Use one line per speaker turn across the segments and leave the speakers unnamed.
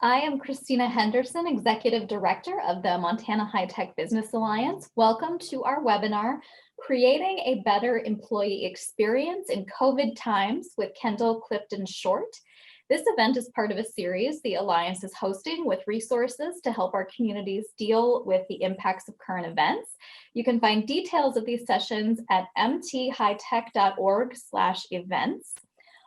I am Christina Henderson, Executive Director of the Montana High Tech Business Alliance. Welcome to our webinar, Creating a Better Employee Experience in COVID Times with Kendall, Clifton-Short. This event is part of a series the Alliance is hosting with resources to help our communities deal with the impacts of current events. You can find details of these sessions at mthightech.org/events.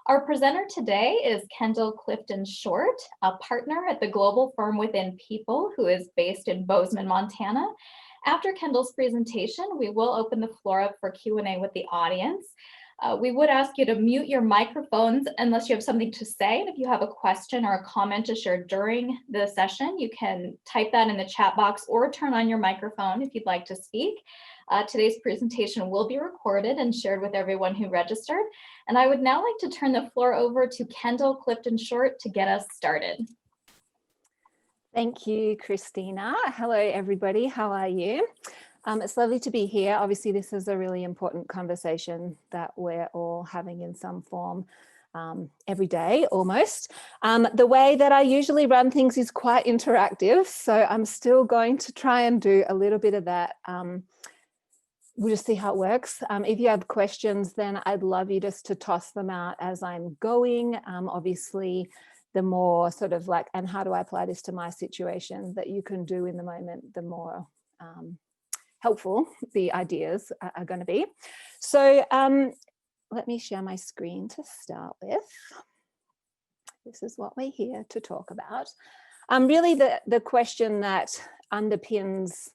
Our presenter today is Kendall Clifton-Short, a partner at the global firm Within People, who is based in Bozeman, Montana. After Kendall's presentation, we will open the floor up for Q&A with the audience. We would ask you to mute your microphones unless you have something to say. And if you have a question or a comment to share during the session, you can type that in the chat box or turn on your microphone if you'd like to speak. Today's presentation will be recorded and shared with everyone who registered. And I would now like to turn the floor over to Kendall Clifton-Short to get us started.
Thank you, Christina. Hello, everybody. How are you? It's lovely to be here. Obviously, this is a really important conversation that we're all having in some form every day, almost. The way that I usually run things is quite interactive, so I'm still going to try and do a little bit of that. We'll just see how it works. If you have questions, then I'd love you just to toss them out as I'm going. Obviously, the more sort of like, and how do I apply this to my situation that you can do in the moment, the more helpful the ideas are going to be. So let me share my screen to start with. This is what we're here to talk about. Really the question that underpins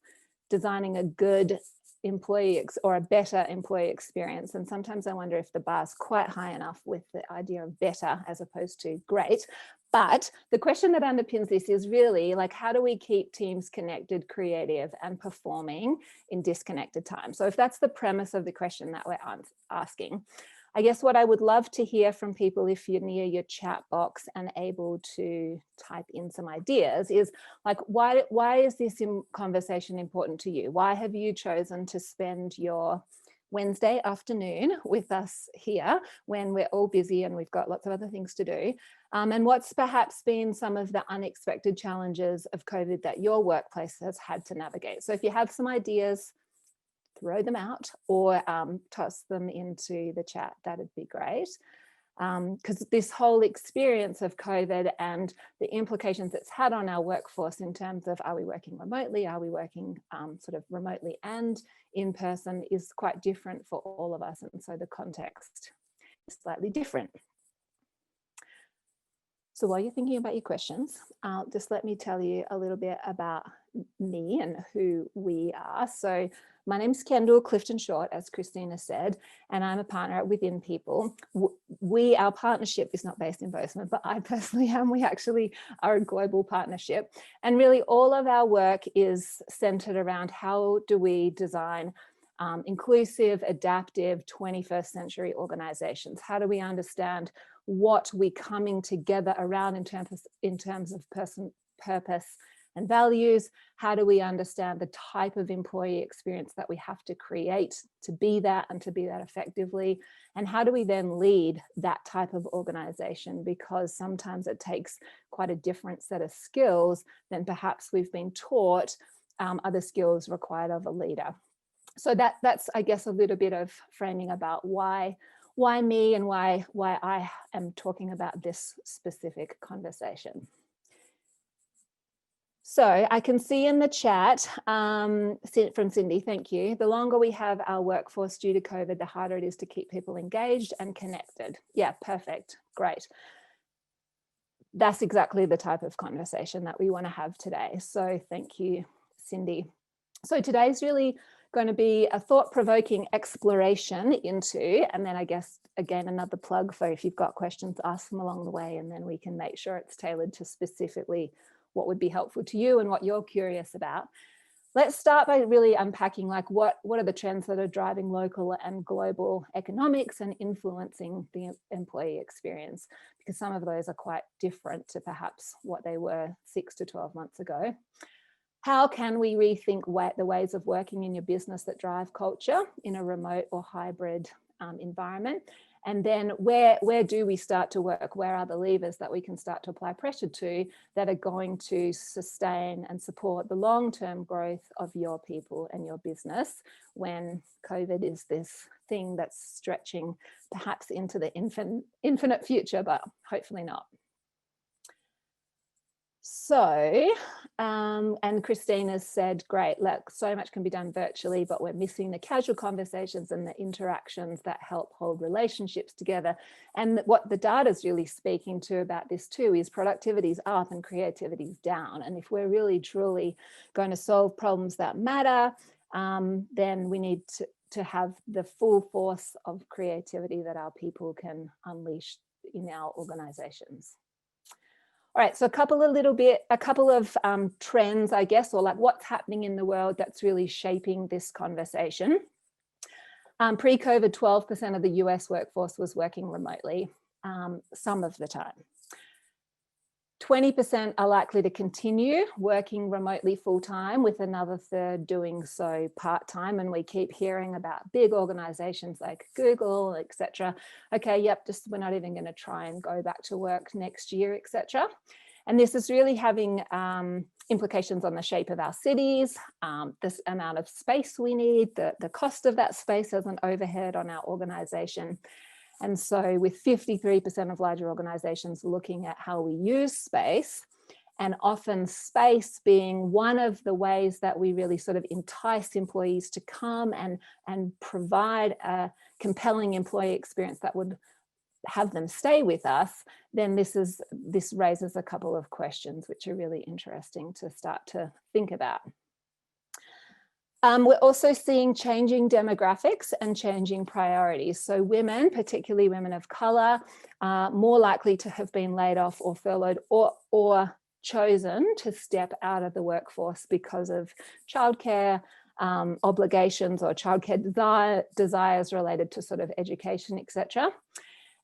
designing a good employee or a better employee experience, and sometimes I wonder if the bar's quite high enough with the idea of better as opposed to great. But the question that underpins this is really like, how do we keep teams connected, creative, and performing in disconnected times? So if that's the premise of the question that we're asking, I guess what I would love to hear from people, if you're near your chat box and able to type in some ideas, is like, why is this conversation important to you? Why have you chosen to spend your Wednesday afternoon with us here when we're all busy and we've got lots of other things to do? And what's perhaps been some of the unexpected challenges of COVID that your workplace has had to navigate? So if you have some ideas, throw them out or toss them into the chat, that'd be great. Because this whole experience of COVID and the implications it's had on our workforce in terms of, are we working remotely? Are we working sort of remotely and in person is quite different for all of us. And so the context is slightly different. So while you're thinking about your questions, just let me tell you a little bit about me and who we are. So my name's Kendall Clifton-Short, as Christina said, and I'm a partner at Within People. Our partnership is not based in Bozeman, but I personally am. We actually are a global partnership. And really all of our work is centered around how do we design inclusive, adaptive, 21st century organizations? How do we understand what we're coming together around in terms of purpose and values? How do we understand the type of employee experience that we have to create to be that and to be that effectively? And how do we then lead that type of organization? Because sometimes it takes quite a different set of skills than perhaps we've been taught other skills required of a leader. So that's, I guess, a little bit of framing about why me and why I am talking about this specific conversation. So I can see in the chat from Cindy, thank you. The longer we have our workforce due to COVID, the harder it is to keep people engaged and connected. Yeah, perfect, great. That's exactly the type of conversation that we want to have today. So thank you, Cindy. So today's really going to be a thought-provoking exploration into, and then I guess, again, another plug for if you've got questions, ask them along the way, and then we can make sure it's tailored to specifically what would be helpful to you and what you're curious about. Let's start by really unpacking like what are the trends that are driving local and global economics and influencing the employee experience, because some of those are quite different to perhaps what they were 6 to 12 months ago. How can we rethink the ways of working in your business that drive culture in a remote or hybrid environment? And then where do we start to work? Where are the levers that we can start to apply pressure to that are going to sustain and support the long-term growth of your people and your business when COVID is this thing that's stretching perhaps into the infinite future, but hopefully not. So, and Christine has said, great, look, so much can be done virtually, but we're missing the casual conversations and the interactions that help hold relationships together. And what the data is really speaking to about this too is productivity's up and creativity's down. And if we're really truly going to solve problems that matter, then we need to have the full force of creativity that our people can unleash in our organizations. All right, so a couple of trends, I guess, or like what's happening in the world that's really shaping this conversation. Pre-COVID, 12% of the US workforce was working remotely some of the time. 20% are likely to continue working remotely full-time, with another third doing so part-time. And we keep hearing about big organizations like Google, etc. Okay, yep, just we're not even going to try and go back to work next year, etc. And this is really having implications on the shape of our cities, this amount of space we need, the cost of that space as an overhead on our organization. And so with 53% of larger organizations looking at how we use space, and often space being one of the ways that we really sort of entice employees to come and provide a compelling employee experience that would have them stay with us, then this raises a couple of questions which are really interesting to start to think about. We're also seeing changing demographics and changing priorities. So women, particularly women of colour, are more likely to have been laid off or furloughed or chosen to step out of the workforce because of childcare obligations or childcare desires related to sort of education, etc.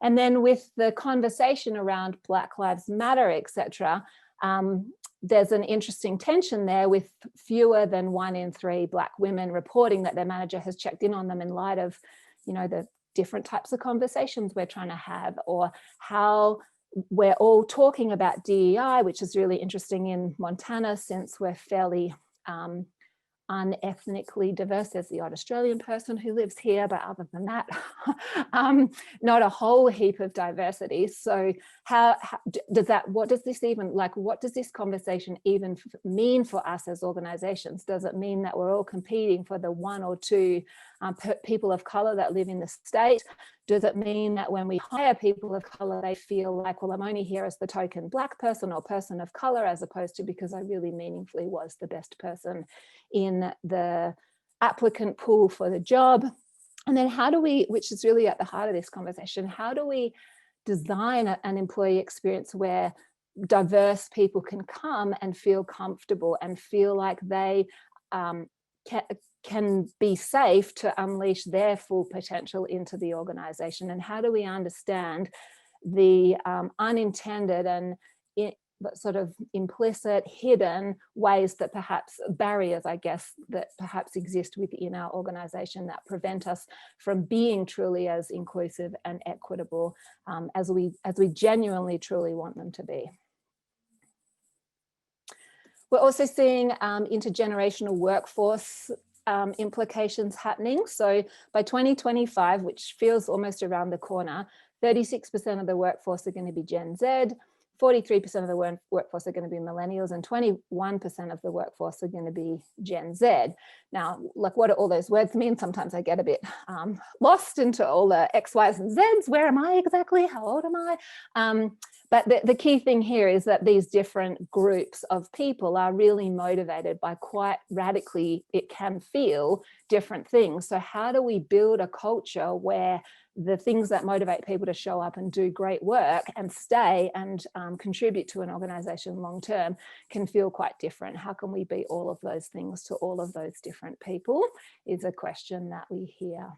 And then with the conversation around Black Lives Matter, etc., there's an interesting tension there with fewer than 1 in 3 Black women reporting that their manager has checked in on them in light of, you know, the different types of conversations we're trying to have, or how we're all talking about DEI, which is really interesting in Montana since we're fairly unethnically diverse. There's the odd Australian person who lives here, but other than that, not a whole heap of diversity. So how does that, what does this conversation even mean for us as organizations? Does it mean that we're all competing for the 1 or 2 people of color that live in the state? Does it mean that when we hire people of color, they feel like, well, I'm only here as the token Black person or person of color, as opposed to because I really meaningfully was the best person in the applicant pool for the job? And then how do we, which is really at the heart of this conversation, how do we design an employee experience where diverse people can come and feel comfortable and feel like they can be safe to unleash their full potential into the organization? And how do we understand the unintended and sort of implicit, hidden ways that perhaps barriers, I guess, that perhaps exist within our organization that prevent us from being truly as inclusive and equitable as we genuinely truly want them to be. We're also seeing intergenerational workforce implications happening. So by 2025, which feels almost around the corner, 36% of the workforce are going to be Gen Z, 43% of the workforce are going to be millennials, and 21% of the workforce are going to be Gen Z. Now, like, what do all those words mean? Sometimes I get a bit lost into all the X, Ys, and Zs. Where am I exactly? How old am I? But the key thing here is that these different groups of people are really motivated by quite radically, it can feel, different things. So how do we build a culture where the things that motivate people to show up and do great work and stay and contribute to an organization long term can feel quite different? How can we be all of those things to all of those different people is a question that we hear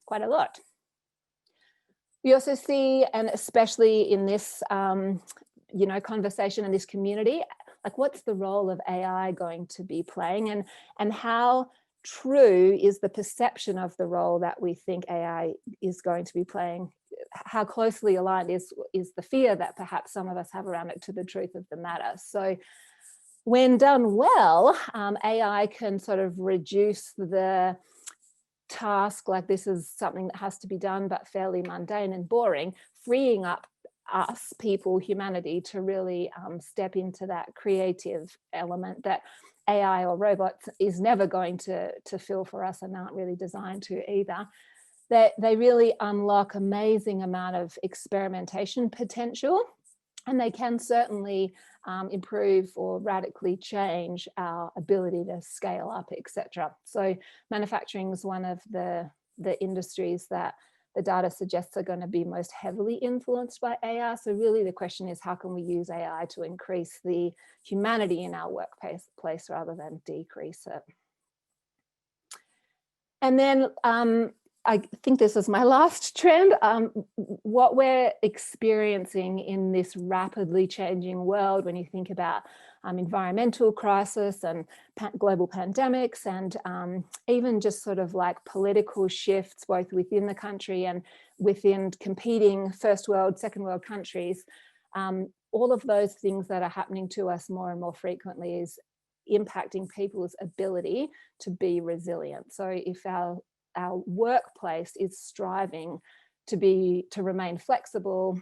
quite a lot. We also see, and especially in this conversation in this community, like, what's the role of AI going to be playing, and how true is the perception of the role that we think AI is going to be playing how closely aligned is the fear that perhaps some of us have around it to the truth of the matter. So when done well, AI can sort of reduce the task, like this is something that has to be done but fairly mundane and boring, freeing up us, people, humanity, to really step into that creative element that AI or robots is never going to fill for us, and aren't really designed to either. That they really unlock amazing amount of experimentation potential, and they can certainly improve or radically change our ability to scale up, etc. So manufacturing is one of the industries that the data suggests are going to be most heavily influenced by AI. So really the question is, how can we use AI to increase the humanity in our workplace rather than decrease it? And then I think this is my last trend. What we're experiencing in this rapidly changing world, when you think about environmental crisis and global pandemics, and even just sort of like political shifts, both within the country and within competing first world, second world countries, all of those things that are happening to us more and more frequently is impacting people's ability to be resilient. So if our workplace is striving to remain flexible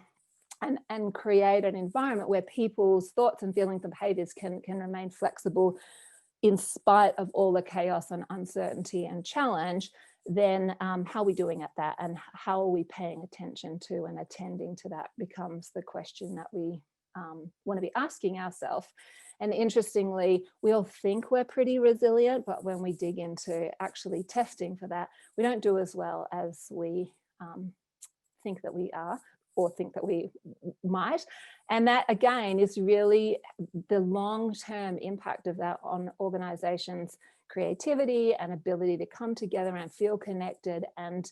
and create an environment where people's thoughts and feelings and behaviors can remain flexible in spite of all the chaos and uncertainty and challenge, then how are we doing at that, and how are we paying attention to and attending to that becomes the question that we want to be asking ourselves. And interestingly, we all think we're pretty resilient, but when we dig into actually testing for that, we don't do as well as we think that we are, or think that we might. And that again is really the long-term impact of that on organizations' creativity and ability to come together and feel connected and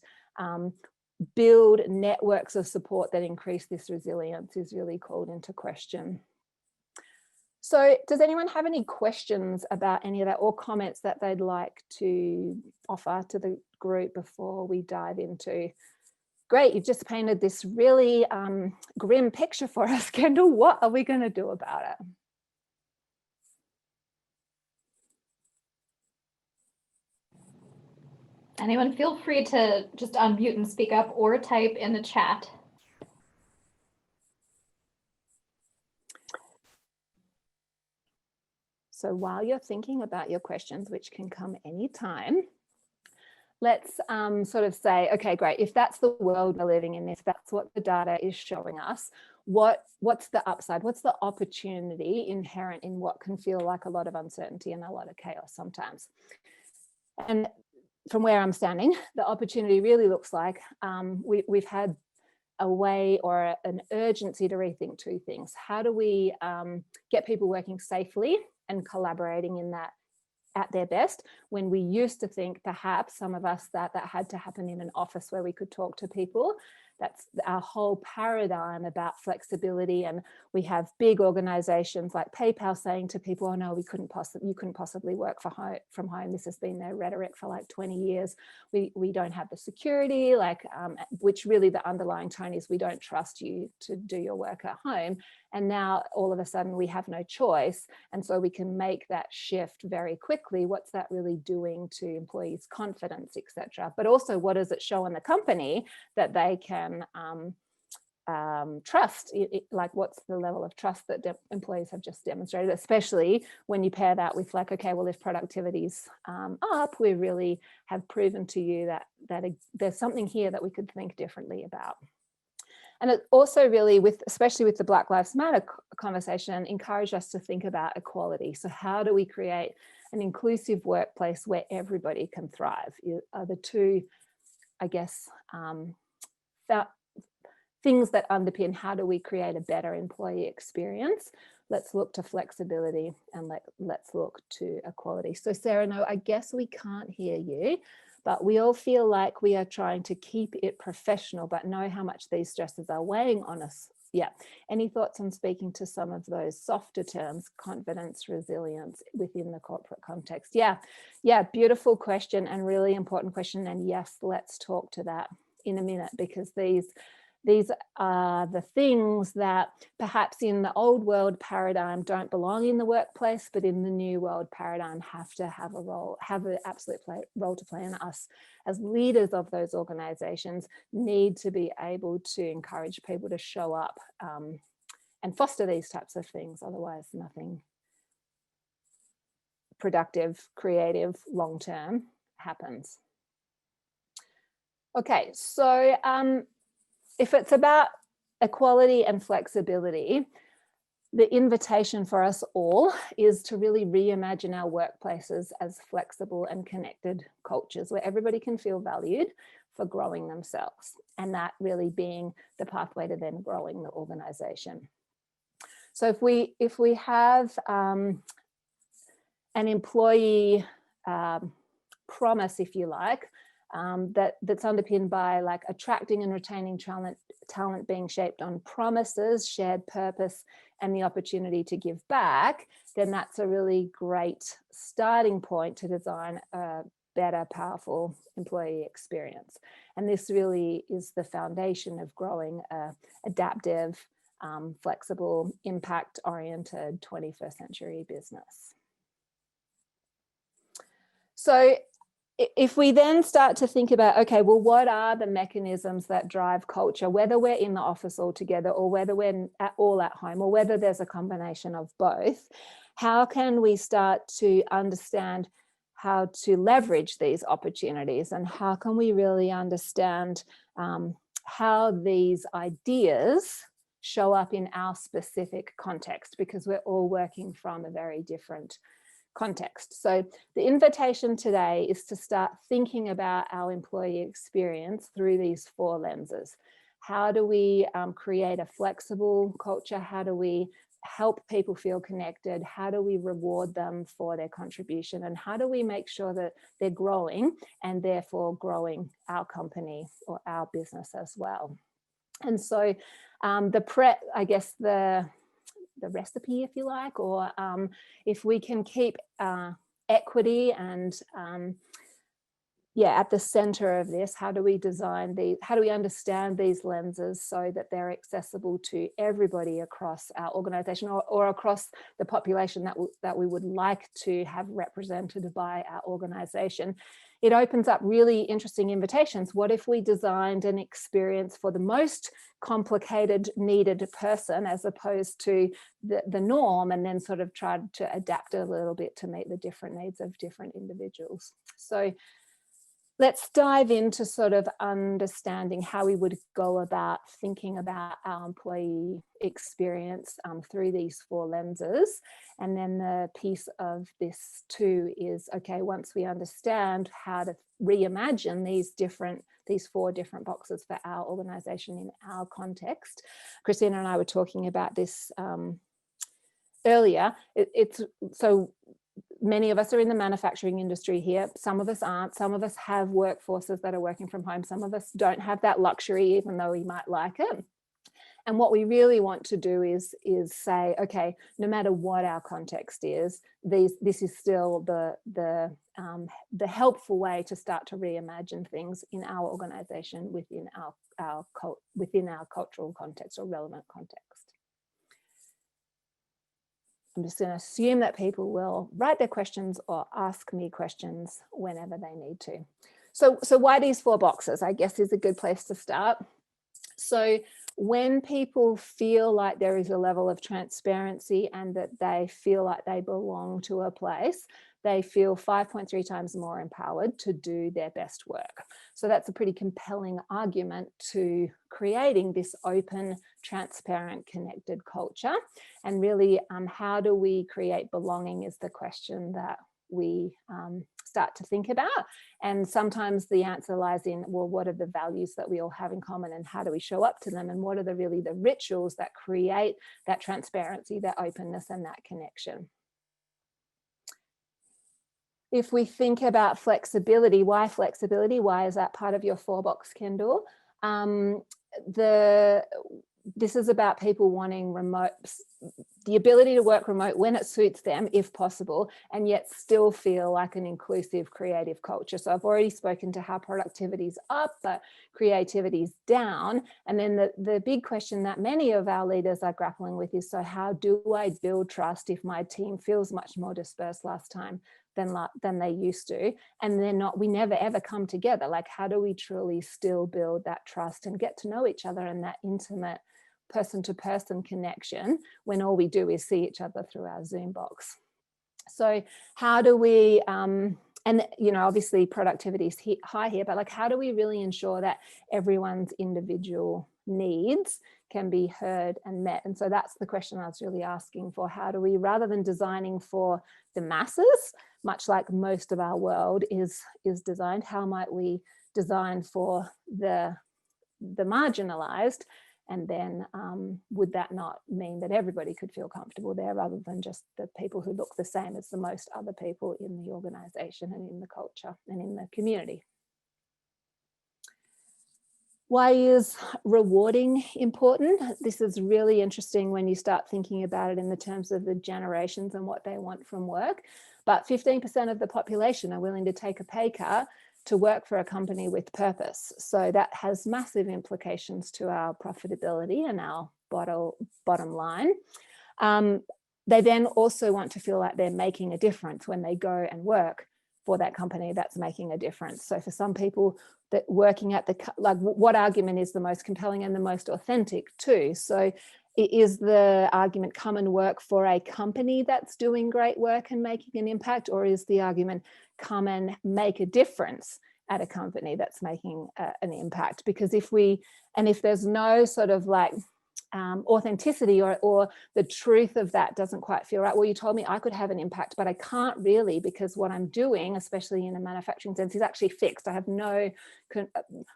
build networks of support that increase this resilience is really called into question. So does anyone have any questions about any of that, or comments that they'd like to offer to the group before we dive into? Great, you've just painted this really grim picture for us, Kendall. What are we going to do about it?
Anyone, feel free to just unmute and speak up, or type in the chat.
So while you're thinking about your questions, which can come anytime, let's sort of say, okay, great, if that's the world we're living in, if that's what the data is showing us, what's the upside? What's the opportunity inherent in what can feel like a lot of uncertainty and a lot of chaos sometimes? And from where I'm standing, the opportunity really looks like we've had a way or an urgency to rethink two things. How do we get people working safely and collaborating in that at their best, when we used to think, perhaps some of us, that had to happen in an office where we could talk to people. That's our whole paradigm about flexibility. And we have big organizations like PayPal saying to people, oh no, you couldn't possibly work from home. This has been their rhetoric for like 20 years. We don't have the security, which really the underlying tone is, we don't trust you to do your work at home. And now all of a sudden we have no choice. And so we can make that shift very quickly. What's that really doing to employees' confidence, etc.? But also, what does it show in the company that they can trust? Like, what's the level of trust that employees have just demonstrated, especially when you pair that with like, okay, well, if productivity's up, we really have proven to you that there's something here that we could think differently about. And it also really, especially with the Black Lives Matter conversation, encouraged us to think about equality. So how do we create an inclusive workplace where everybody can thrive? Are the two, I guess, things that underpin how do we create a better employee experience. Let's look to flexibility and let's look to equality. So Sarah, no, I guess we can't hear you, but we all feel like we are trying to keep it professional, but know how much these stresses are weighing on us. Yeah. Any thoughts on speaking to some of those softer terms, confidence, resilience within the corporate context? Yeah. Beautiful question and really important question. And yes, let's talk to that in a minute, because these These are the things that perhaps in the old world paradigm don't belong in the workplace, but in the new world paradigm have to have a role, have an absolute role to play. And us as leaders of those organizations need to be able to encourage people to show up and foster these types of things. Otherwise, nothing productive, creative, long-term happens. Okay, so if it's about equality and flexibility, the invitation for us all is to really reimagine our workplaces as flexible and connected cultures where everybody can feel valued for growing themselves, and that really being the pathway to them growing the organization. So if we have an employee promise, if you like, that's underpinned by like attracting and retaining talent being shaped on promises, shared purpose, and the opportunity to give back, then that's a really great starting point to design a better, powerful employee experience. And this really is the foundation of growing a adaptive, flexible, impact-oriented 21st century business. So if we then start to think about, okay, well, what are the mechanisms that drive culture, whether we're in the office all together or whether we're all at home or whether there's a combination of both, how can we start to understand how to leverage these opportunities, and how can we really understand how these ideas show up in our specific context, because we're all working from a very different context. So the invitation today is to start thinking about our employee experience through these 4 lenses. How do we create a flexible culture? How do we help people feel connected? How do we reward them for their contribution? And how do we make sure that they're growing and therefore growing our company or our business as well? And so I guess the recipe, if you like, or if we can keep equity and at the center of this, how do we design these, how do we understand these lenses so that they're accessible to everybody across our organization or across the population that we would like to have represented by our organization? It opens up really interesting invitations. What if we designed an experience for the most complicated needed person as opposed to the norm, and then sort of tried to adapt a little bit to meet the different needs of different individuals? So let's dive into sort of understanding how we would go about thinking about our employee experience through these 4 lenses. And then the piece of this too is, okay, once we understand how to reimagine these 4 different boxes for our organization in our context. Christina and I were talking about this earlier. It's so many of us are in the manufacturing industry here. Some of us aren't. Some of us have workforces that are working from home. Some of us don't have that luxury, even though we might like it. And what we really want to do is say, okay, no matter what our context is, this is still the helpful way to start to reimagine things in our organization within our cultural context or relevant context. I'm just going to assume that people will write their questions or ask me questions whenever they need to. So why these 4 boxes, I guess, is a good place to start. So when people feel like there is a level of transparency and that they feel like they belong to a place, they feel 5.3 times more empowered to do their best work. So that's a pretty compelling argument to creating this open, transparent, connected culture. And really, how do we create belonging is the question that we start to think about. And sometimes the answer lies in, well, what are the values that we all have in common and how do we show up to them? And what are really the rituals that create that transparency, that openness, and that connection? If we think about flexibility, why flexibility? Why is that part of your 4-box, Kendall? This is about people wanting the ability to work remote when it suits them, if possible, and yet still feel like an inclusive, creative culture. So I've already spoken to how productivity's up, but creativity's down. And then the big question that many of our leaders are grappling with is, so how do I build trust if my team feels much more dispersed last time than they used to? And we never ever come together. Like, how do we truly still build that trust and get to know each other and that intimate person-to-person connection when all we do is see each other through our Zoom box? So how do we, and obviously productivity is high here, but like, how do we really ensure that everyone's individual needs can be heard and met? And so that's the question I was really asking for. How do we, rather than designing for the masses, much like most of our world is designed, how might we design for the marginalized? And then would that not mean that everybody could feel comfortable there, rather than just the people who look the same as the most other people in the organization and in the culture and in the community? Why is rewarding important? This is really interesting when you start thinking about it in the terms of the generations and what they want from work. But 15% of the population are willing to take a pay cut to work for a company with purpose. So that has massive implications to our profitability and our bottom line. They then also want to feel like they're making a difference when they go and work for that company that's making a difference. So for some people, that working at what argument is the most compelling and the most authentic too? So is the argument come and work for a company that's doing great work and making an impact, or is the argument come and make a difference at a company that's making an impact? Because if there's no sort of like authenticity or the truth of that doesn't quite feel right, well, you told me I could have an impact, but I can't really, because what I'm doing, especially in a manufacturing sense, is actually fixed. I have no,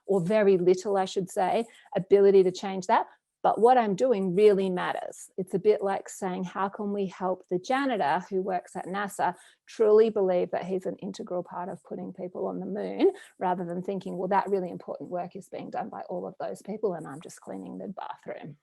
or very little, I should say, ability to change that. But what I'm doing really matters. It's a bit like saying, how can we help the janitor who works at NASA truly believe that he's an integral part of putting people on the moon, rather than thinking, well, that really important work is being done by all of those people and I'm just cleaning the bathroom.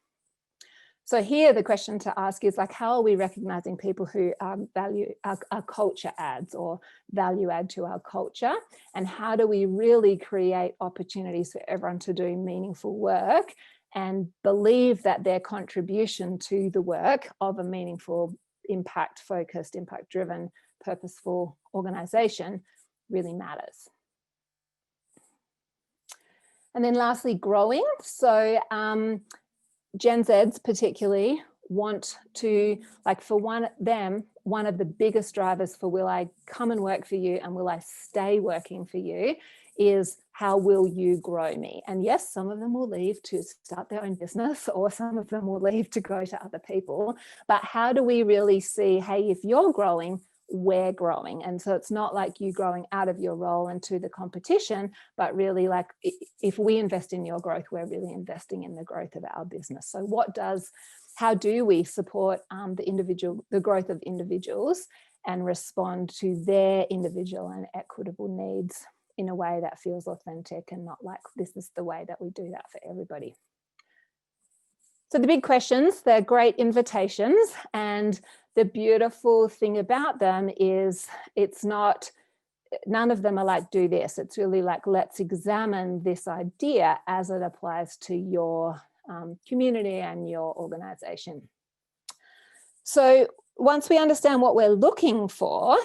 So here the question to ask is, like, how are we recognizing people who value our culture adds or value add to our culture? And how do we really create opportunities for everyone to do meaningful work and believe that their contribution to the work of a meaningful, impact-focused, impact-driven, purposeful organization really matters? And then lastly, growing. So Gen Zs particularly want to, like, for one of the biggest drivers for will I come and work for you and will I stay working for you is, how will you grow me? And yes, some of them will leave to start their own business, or some of them will leave to go to other people. But how do we really see, hey, if you're growing, we're growing? And so it's not like you growing out of your role into the competition, but really, like, if we invest in your growth, we're really investing in the growth of our business. So how do we support the growth of individuals and respond to their individual and equitable needs in a way that feels authentic and not like this is the way that we do that for everybody? So the big questions, they're great invitations, and the beautiful thing about them is none of them are like, do this. It's really like, let's examine this idea as it applies to your community and your organization. So once we understand what we're looking for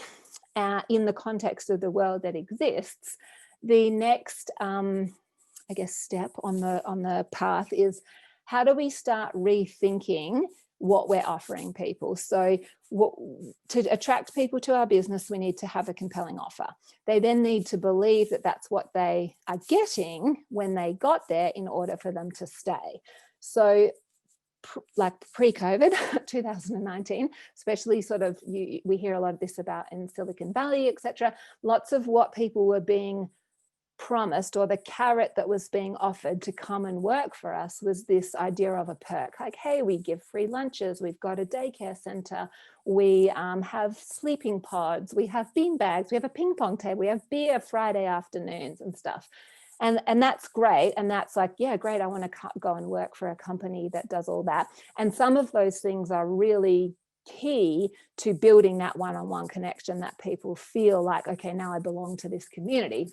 in the context of the world that exists, the next, I guess, step on the path is, how do we start rethinking what we're offering people? So to attract people to our business, we need to have a compelling offer. They then need to believe that that's what they are getting when they got there in order for them to stay. So like pre-COVID, 2019, especially sort of, we hear a lot of this about in Silicon Valley, etc. Lots of what people were being promised, or the carrot that was being offered to come and work for us, was this idea of a perk. Like, hey, we give free lunches, we've got a daycare center, we have sleeping pods, we have bean bags, we have a ping pong table, we have beer Friday afternoons and stuff. And that's great. And that's like, yeah, great. I want to go and work for a company that does all that. And some of those things are really key to building that one-on-one connection that people feel like, okay, now I belong to this community.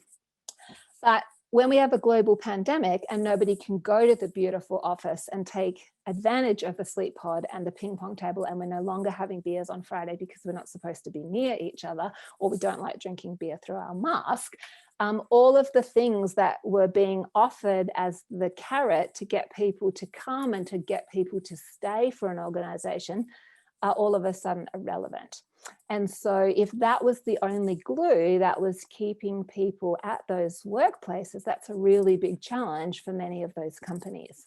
But when we have a global pandemic and nobody can go to the beautiful office and take advantage of the sleep pod and the ping pong table, and we're no longer having beers on Friday because we're not supposed to be near each other, or we don't like drinking beer through our mask, all of the things that were being offered as the carrot to get people to come and to get people to stay for an organization are all of a sudden irrelevant. And so if that was the only glue that was keeping people at those workplaces, that's a really big challenge for many of those companies.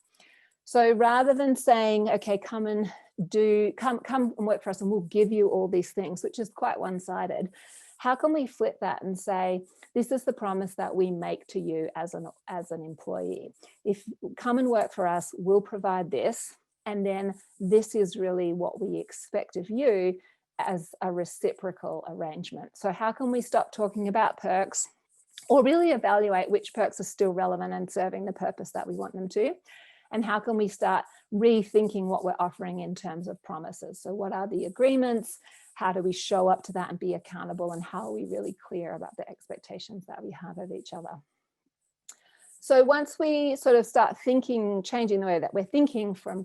So rather than saying, okay, come and work for us and we'll give you all these things, which is quite one-sided, how can we flip that and say, this is the promise that we make to you as an employee. If come and work for us, we'll provide this, and then this is really what we expect of you as a reciprocal arrangement. So how can we stop talking about perks, or really evaluate which perks are still relevant and serving the purpose that we want them to? And how can we start rethinking what we're offering in terms of promises? So what are the agreements? How do we show up to that and be accountable? And how are we really clear about the expectations that we have of each other? So once we sort of start thinking, changing the way that we're thinking from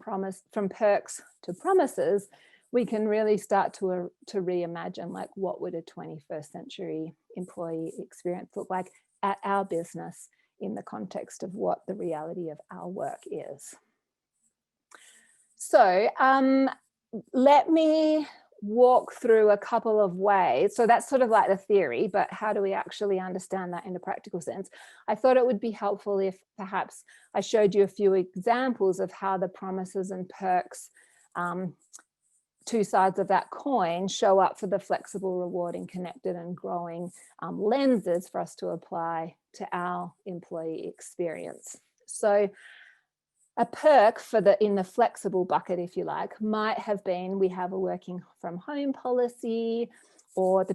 perks to promises, we can really start to reimagine, like, what would a 21st century employee experience look like at our business in the context of what the reality of our work is. So let me walk through a couple of ways. So that's sort of like the theory, but how do we actually understand that in a practical sense? I thought it would be helpful if perhaps I showed you a few examples of how the promises and perks, two sides of that coin, show up for the flexible, rewarding, connected and growing lenses for us to apply to our employee experience. So a perk in the flexible bucket, if you like, might have been, we have a working from home policy, or the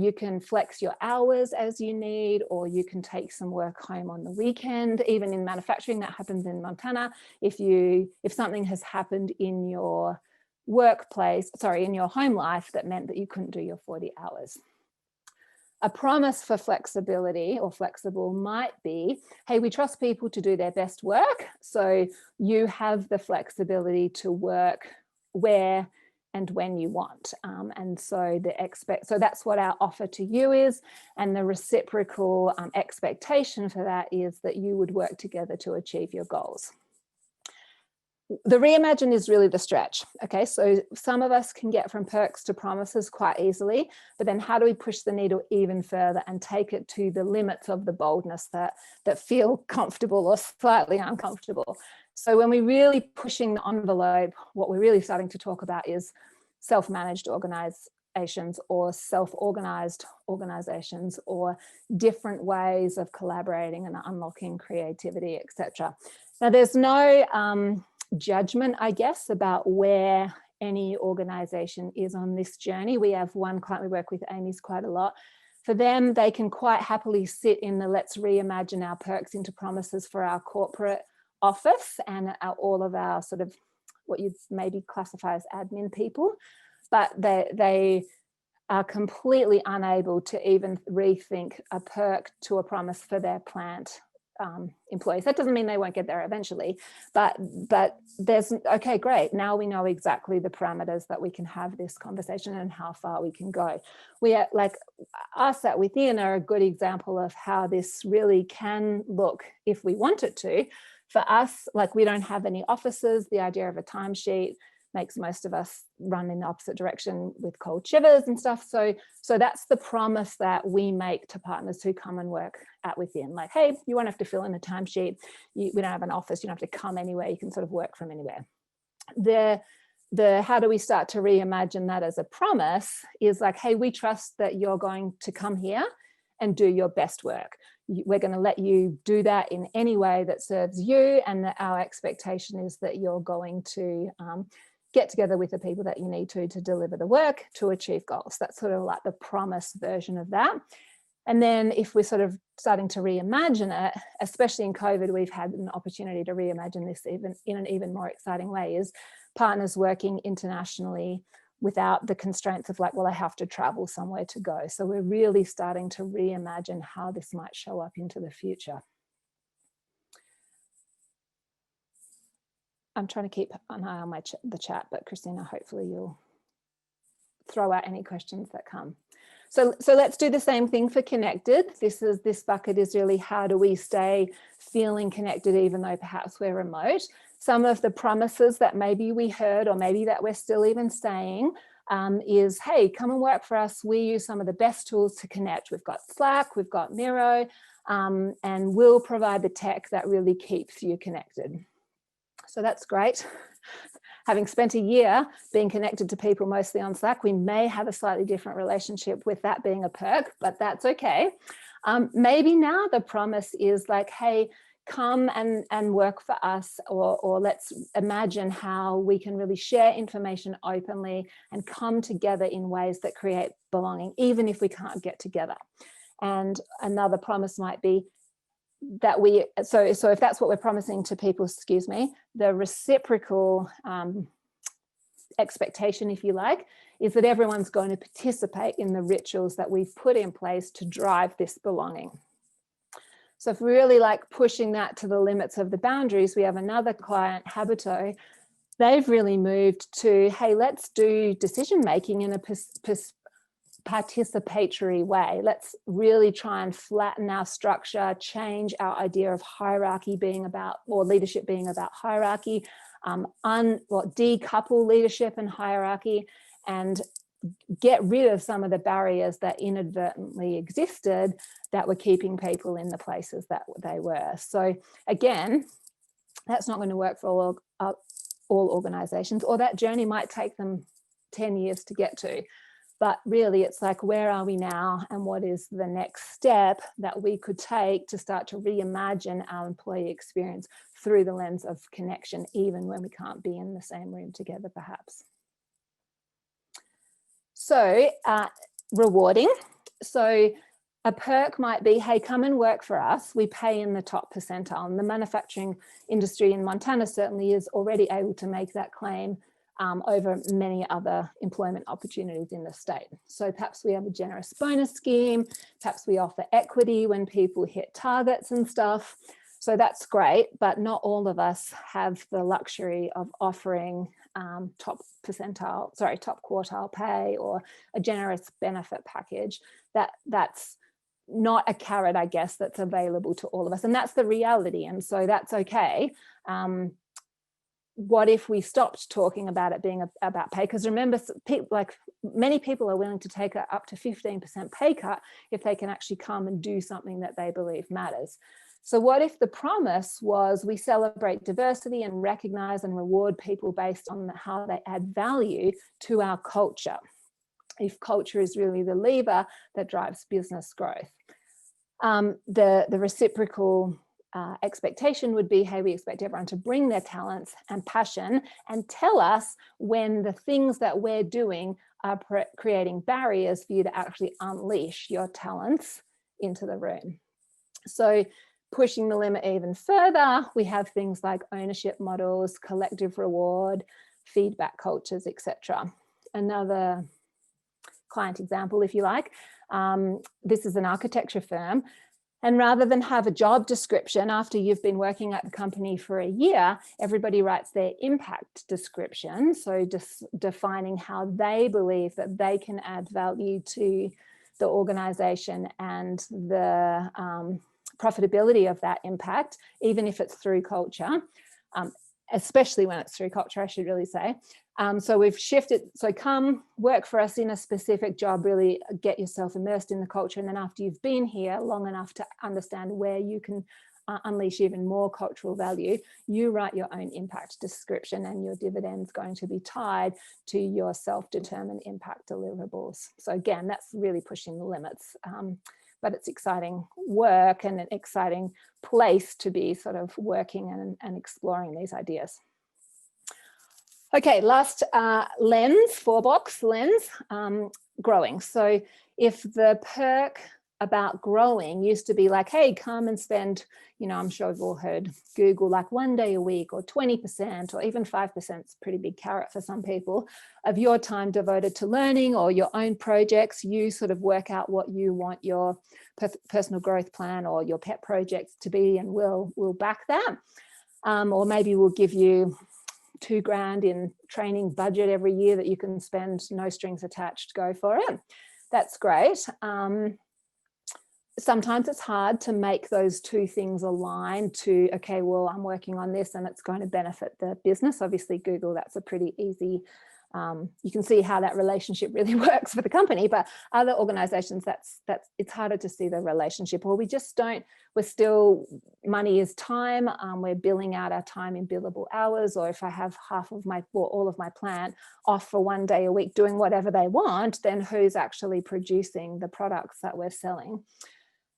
you can flex your hours as you need, or you can take some work home on the weekend. Even in manufacturing, that happens in Montana. If something has happened in your workplace, in your home life, that meant that you couldn't do your 40 hours. A promise for flexibility or flexible might be, hey, we trust people to do their best work, so you have the flexibility to work where and when you want. And so that's what our offer to you is. And the reciprocal expectation for that is that you would work together to achieve your goals. The reimagine is really the stretch. Okay, so some of us can get from perks to promises quite easily, but then how do we push the needle even further and take it to the limits of the boldness that feel comfortable or slightly uncomfortable? So when we're really pushing the envelope, what we're really starting to talk about is self-managed organizations or self-organized organizations, or different ways of collaborating and unlocking creativity, etc. Now, there's no judgment, I guess, about where any organization is on this journey. We have one client we work with, Amy's, quite a lot. For them, they can quite happily sit in the let's reimagine our perks into promises for our corporate office and all of our sort of what you'd maybe classify as admin people, but they are completely unable to even rethink a perk to a promise for their plant employees. That doesn't mean they won't get there eventually, but there's, okay, great. Now we know exactly the parameters that we can have this conversation and how far we can go. We are, like, us at Within are a good example of how this really can look if we want it to. For us, like, we don't have any offices. The idea of a timesheet makes most of us run in the opposite direction with cold shivers and stuff. So that's the promise that we make to partners who come and work at Within. Like, hey, you won't have to fill in a timesheet. We don't have an office. You don't have to come anywhere. You can sort of work from anywhere. The how do we start to reimagine that as a promise is like, hey, we trust that you're going to come here and do your best work. We're going to let you do that in any way that serves you, and that our expectation is that you're going to get together with the people that you need to deliver the work to achieve goals. That's sort of like the promise version of that. And then if we're sort of starting to reimagine it, especially in COVID, we've had an opportunity to reimagine this even in an even more exciting way, is partners working internationally without the constraints of like, well, I have to travel somewhere to go. So we're really starting to reimagine how this might show up into the future. I'm trying to keep an eye on the chat, but Christina, hopefully you'll throw out any questions that come. So let's do the same thing for connected. This bucket is really, how do we stay feeling connected even though perhaps we're remote? Some of the promises that maybe we heard, or maybe that we're still even saying, is, hey, come and work for us. We use some of the best tools to connect. We've got Slack, we've got Miro, and we'll provide the tech that really keeps you connected. So that's great. Having spent a year being connected to people mostly on Slack, we may have a slightly different relationship with that being a perk, but that's okay. Maybe now the promise is like, hey, come and work for us, or let's imagine how we can really share information openly and come together in ways that create belonging, even if we can't get together. And another promise might be that so if that's what we're promising to people, excuse me, the reciprocal expectation, if you like, is that everyone's going to participate in the rituals that we've put in place to drive this belonging. So if we're really like pushing that to the limits of the boundaries, we have another client, Habito. They've really moved to, hey, let's do decision making in a participatory way. Let's really try and flatten our structure, change our idea of hierarchy being about, or leadership being about hierarchy, decouple leadership and hierarchy, and get rid of some of the barriers that inadvertently existed that were keeping people in the places that they were. So again, that's not going to work for all organizations, or that journey might take them 10 years to get to. But really, it's like, where are we now, and what is the next step that we could take to start to reimagine our employee experience through the lens of connection, even when we can't be in the same room together, perhaps. So rewarding. So a perk might be, hey, come and work for us. We pay in the top percentile. And the manufacturing industry in Montana certainly is already able to make that claim over many other employment opportunities in the state. So perhaps we have a generous bonus scheme, perhaps we offer equity when people hit targets and stuff. So that's great, but not all of us have the luxury of offering top quartile pay or a generous benefit package. That's not a carrot, I guess, that's available to all of us. And that's the reality. And so that's okay. What if we stopped talking about it being about pay? Because remember, many people are willing to take up to 15% pay cut if they can actually come and do something that they believe matters. So what if the promise was, we celebrate diversity and recognize and reward people based on how they add value to our culture? If culture is really the lever that drives business growth. The reciprocal expectation would be, hey, we expect everyone to bring their talents and passion and tell us when the things that we're doing are creating barriers for you to actually unleash your talents into the room. So pushing the limit even further, we have things like ownership models, collective reward, feedback cultures, etc. Another client example, if you like, this is an architecture firm. And rather than have a job description after you've been working at the company for a year, everybody writes their impact description. So just defining how they believe that they can add value to the organization and the profitability of that impact, even if it's through culture, especially when it's through culture, I should really say. So we've shifted, so come work for us in a specific job, really get yourself immersed in the culture. And then after you've been here long enough to understand where you can unleash even more cultural value, you write your own impact description, and your dividend's going to be tied to your self-determined impact deliverables. So again, that's really pushing the limits. But it's exciting work and an exciting place to be sort of working and exploring these ideas. Okay, last lens, 4-box lens, growing. So if the perk about growing used to be like, hey, come and spend, you know, I'm sure you've all heard Google, like 1 day a week or 20% or even 5%, it's a pretty big carrot for some people, of your time devoted to learning or your own projects. You sort of work out what you want your personal growth plan or your pet projects to be, and we'll back that. Or maybe we'll give you $2,000 in training budget every year that you can spend, no strings attached, go for it. That's great. Sometimes it's hard to make those two things align to, okay, well, I'm working on this and it's going to benefit the business. Obviously, Google, that's a pretty easy, you can see how that relationship really works for the company, but other organizations, it's harder to see the relationship, or we just don't, we're still, money is time, we're billing out our time in billable hours, or if I have half of my, or all of my plant off for 1 day a week doing whatever they want, then who's actually producing the products that we're selling?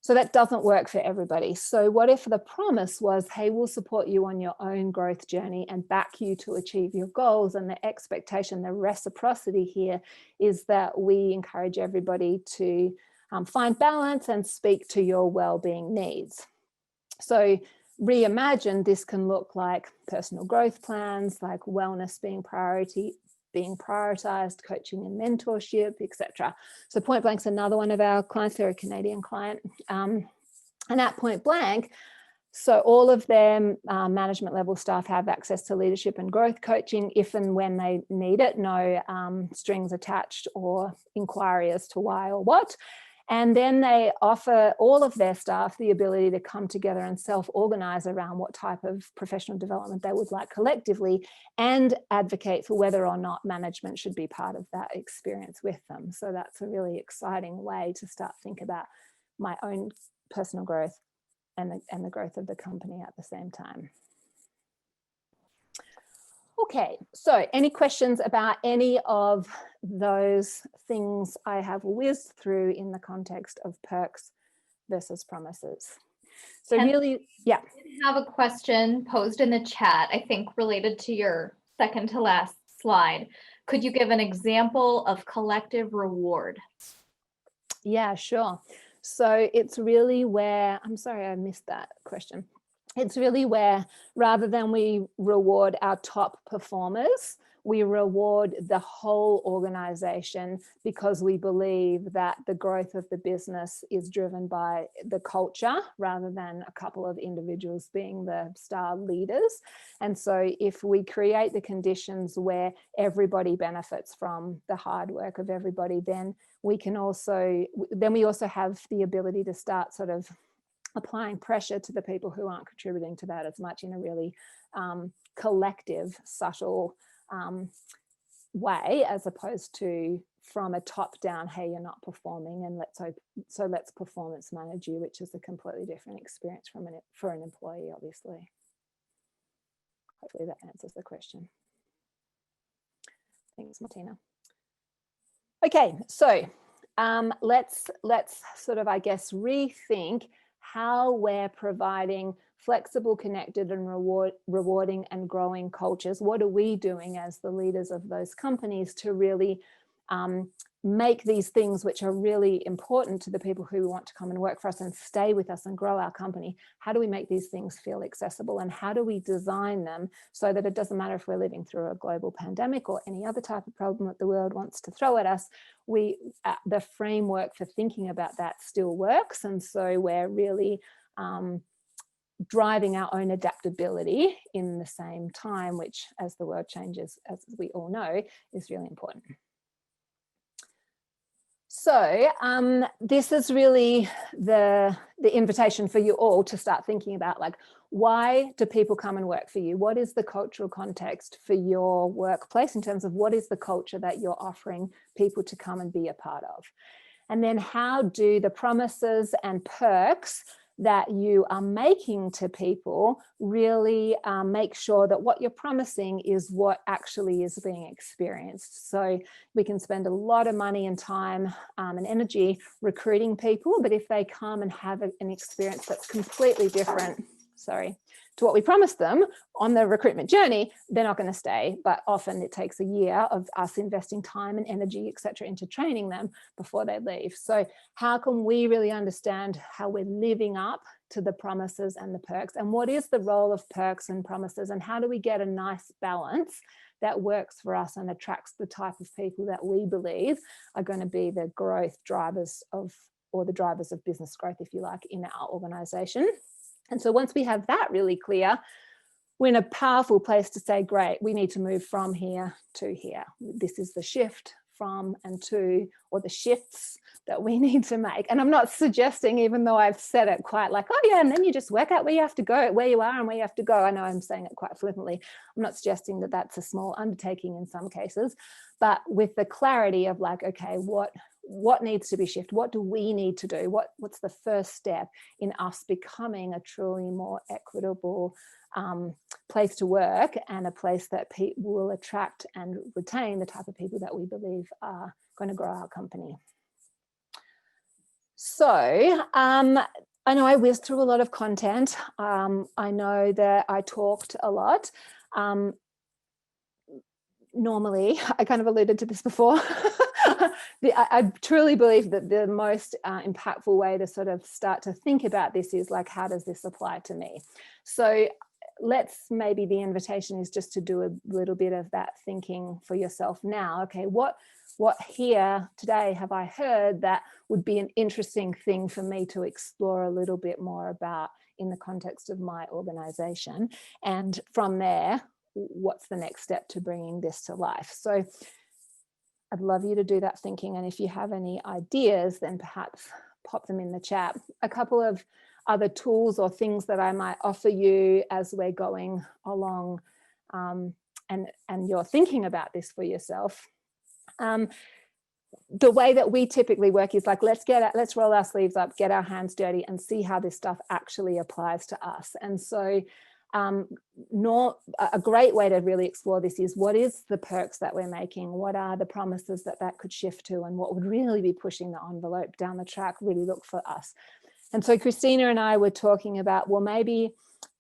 So that doesn't work for everybody. So what if the promise was, hey, we'll support you on your own growth journey and back you to achieve your goals, and the expectation, the reciprocity here is that we encourage everybody to find balance and speak to your well-being needs. So reimagine, this can look like personal growth plans, like wellness being prioritized, coaching and mentorship, etc. So Point Blank's another one of our clients. They're a Canadian client. And at Point Blank, so all of their management level staff have access to leadership and growth coaching if and when they need it. No strings attached or inquiry as to why or what. And then they offer all of their staff the ability to come together and self-organize around what type of professional development they would like collectively, and advocate for whether or not management should be part of that experience with them. So that's a really exciting way to start thinking about my own personal growth and the growth of the company at the same time. Okay, so any questions about any of those things I have whizzed through in the context of perks versus promises? So really, yeah.
I have a question posed in the chat, I think related to your second to last slide. Could you give an example of collective reward?
Yeah, sure. So it's really where, I'm sorry, I missed that question. It's really where, rather than we reward our top performers, we reward the whole organization, because we believe that the growth of the business is driven by the culture rather than a couple of individuals being the star leaders. And so if we create the conditions where everybody benefits from the hard work of everybody, then we also have the ability to start sort of applying pressure to the people who aren't contributing to that as much in a really collective, subtle way, as opposed to from a top down, hey, you're not performing and let's performance manage you, which is a completely different experience for an employee, obviously. Hopefully that answers the question. Thanks, Martina. Okay, so let's sort of, I guess, rethink how we're providing flexible, connected and rewarding and growing cultures. What are we doing as the leaders of those companies to really make these things which are really important to the people who want to come and work for us and stay with us and grow our company? How do we make these things feel accessible, and how do we design them so that it doesn't matter if we're living through a global pandemic or any other type of problem that the world wants to throw at us? The framework for thinking about that still works, and so we're really driving our own adaptability in the same time, which, as the world changes, as we all know, is really important. So this is really the invitation for you all to start thinking about, like, why do people come and work for you? What is the cultural context for your workplace in terms of what is the culture that you're offering people to come and be a part of? And then how do the promises and perks that you are making to people really make sure that what you're promising is what actually is being experienced? So we can spend a lot of money and time and energy recruiting people, but if they come and have an experience that's completely different, to what we promised them on the recruitment journey, they're not going to stay. But often it takes a year of us investing time and energy, etc., into training them before they leave. So how can we really understand how we're living up to the promises and the perks, and what is the role of perks and promises, and how do we get a nice balance that works for us and attracts the type of people that we believe are going to be the growth drivers of, or the drivers of business growth, if you like, in our organization. And so once we have that really clear, we're in a powerful place to say, great, we need to move from here to here. This is the shift from and to, or the shifts that we need to make. And I'm not suggesting, even though I've said it quite like, oh yeah, and then you just work out where you have to go, where you are and where you have to go. I know I'm saying it quite flippantly. I'm not suggesting that that's a small undertaking in some cases, but with the clarity of like, okay, what needs to be shifted? What do we need to do? What's the first step in us becoming a truly more equitable place to work, and a place that will attract and retain the type of people that we believe are going to grow our company. So I know I whizzed through a lot of content. I know that I talked a lot. Normally, I kind of alluded to this before. I truly believe that the most impactful way to sort of start to think about this is like, how does this apply to me? So maybe the invitation is just to do a little bit of that thinking for yourself now. Okay, what here today have I heard that would be an interesting thing for me to explore a little bit more about in the context of my organization? And from there, what's the next step to bringing this to life? So I'd love you to do that thinking. And if you have any ideas, then perhaps pop them in the chat. A couple of other tools or things that I might offer you as we're going along and you're thinking about this for yourself. The way that we typically work is like, let's roll our sleeves up, get our hands dirty and see how this stuff actually applies to us. And so a great way to really explore this is, what is the perks that we're making? What are the promises that could shift to, and what would really be pushing the envelope down the track? Really look for us. And so Christina and I were talking about, well, maybe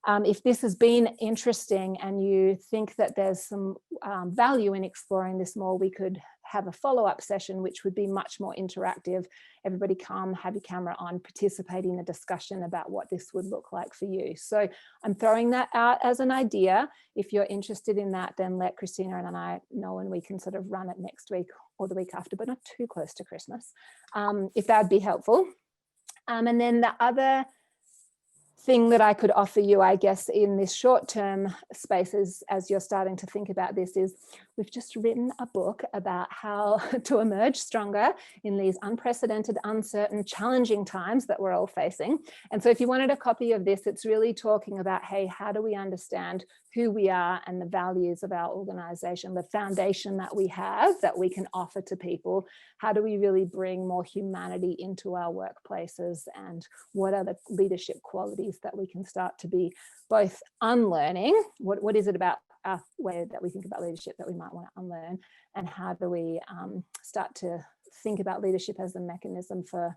if this has been interesting and you think that there's some value in exploring this more, we could have a follow-up session, which would be much more interactive. Everybody come, have your camera on, participate in a discussion about what this would look like for you. So I'm throwing that out as an idea. If you're interested in that, then let Christina and I know, and we can sort of run it next week or the week after, but not too close to Christmas, if that would be helpful. And then the other thing that I could offer you, I guess, in this short-term spaces, as you're starting to think about this, is we've just written a book about how to emerge stronger in these unprecedented, uncertain, challenging times that we're all facing. And so if you wanted a copy of this, it's really talking about, hey, how do we understand who we are and the values of our organization, the foundation that we have that we can offer to people? How do we really bring more humanity into our workplaces, and what are the leadership qualities that we can start to be both unlearning? What is it about our way that we think about leadership that we might want to unlearn? And how do we start to think about leadership as a mechanism for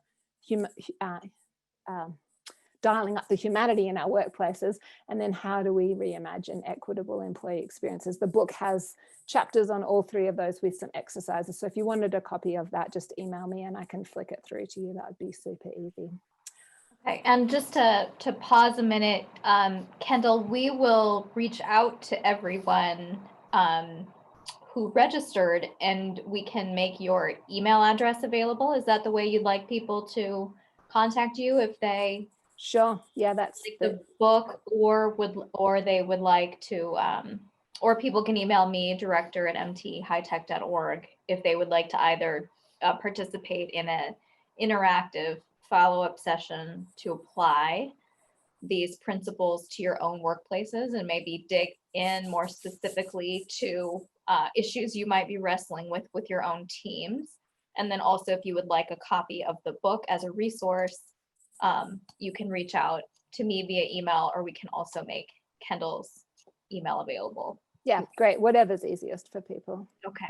dialing up the humanity in our workplaces? And then how do we reimagine equitable employee experiences? The book has chapters on all three of those with some exercises. So if you wanted a copy of that, just email me and I can flick it through to you. That would be super easy.
Okay, and just to pause a minute, Kendall, we will reach out to everyone who registered, and we can make your email address available. Is that the way you'd like people to contact you if they?
Sure. Yeah, that's
like the book, or they would like to, or people can email me, director@mthightech.org, if they would like to either participate in an interactive follow-up session to apply these principles to your own workplaces and maybe dig in more specifically to issues you might be wrestling with your own teams. And then also, if you would like a copy of the book as a resource, you can reach out to me via email, or we can also make Kendall's email available.
Yeah, great. Whatever's easiest for people.
Okay.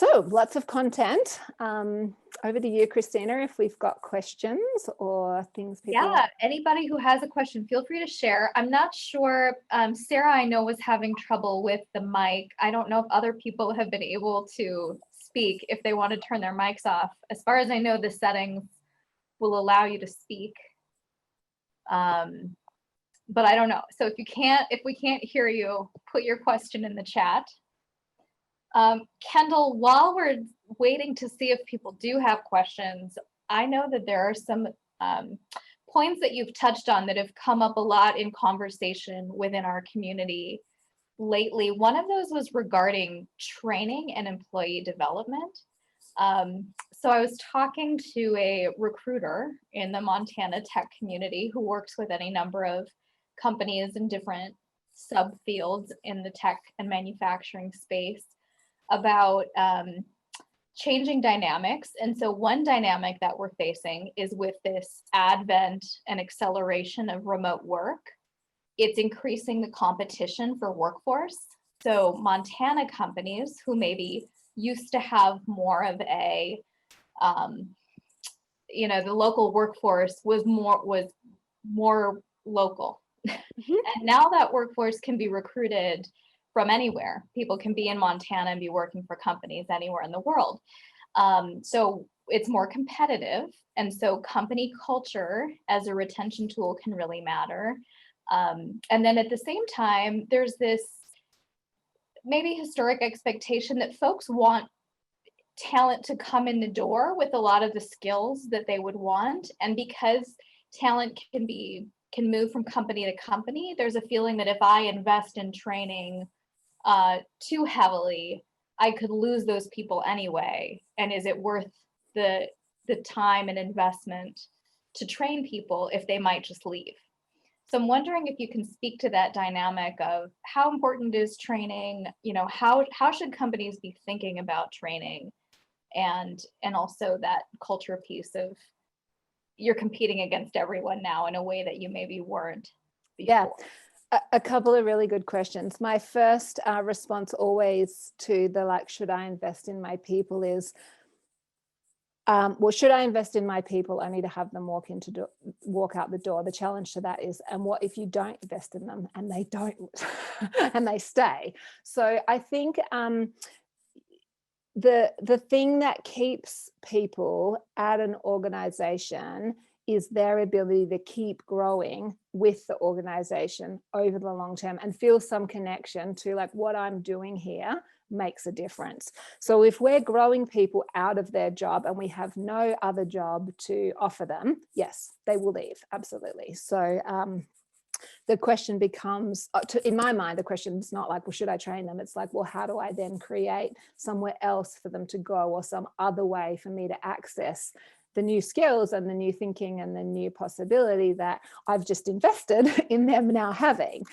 So lots of content. Over to you, Christina, if we've got questions or things people...
Yeah, anybody who has a question, feel free to share. I'm not sure, Sarah, I know, was having trouble with the mic. I don't know if other people have been able to speak if they want to turn their mics off. As far as I know, the settings will allow you to speak. But I don't know. So if we can't hear you, put your question in the chat. Kendall, while we're waiting to see if people do have questions, I know that there are some points that you've touched on that have come up a lot in conversation within our community lately. One of those was regarding training and employee development. So I was talking to a recruiter in the Montana tech community who works with any number of companies in different subfields in the tech and manufacturing space about changing dynamics. And so one dynamic that we're facing is with this advent and acceleration of remote work, it's increasing the competition for workforce. So Montana companies who maybe used to have more of a, you know, the local workforce was more local. And now that workforce can be recruited from anywhere. People can be in Montana and be working for companies anywhere in the world. So it's more competitive. And so company culture as a retention tool can really matter. And then at the same time, there's this maybe historic expectation that folks want talent to come in the door with a lot of the skills that they would want. And because talent can move from company to company, there's a feeling that if I invest in training too heavily, I could lose those people anyway. And is it worth the time and investment to train people if they might just leave? So I'm wondering if you can speak to that dynamic of how important is training, you know, how should companies be thinking about training, and also that culture piece of you're competing against everyone now in a way that you maybe weren't before.
Yeah, a couple of really good questions. My first response always to the like, should I invest in my people is, well, should I invest in my people only to have them walk out the door? The challenge to that is, and what if you don't invest in them and they don't and they stay? So I think the thing that keeps people at an organization is their ability to keep growing with the organization over the long term and feel some connection to like what I'm doing here makes a difference. So if we're growing people out of their job and we have no other job to offer them, yes, they will leave, absolutely. So the question becomes, in my mind, the question is not like, well, should I train them? It's like, well, how do I then create somewhere else for them to go, or some other way for me to access the new skills and the new thinking and the new possibility that I've just invested in them now having.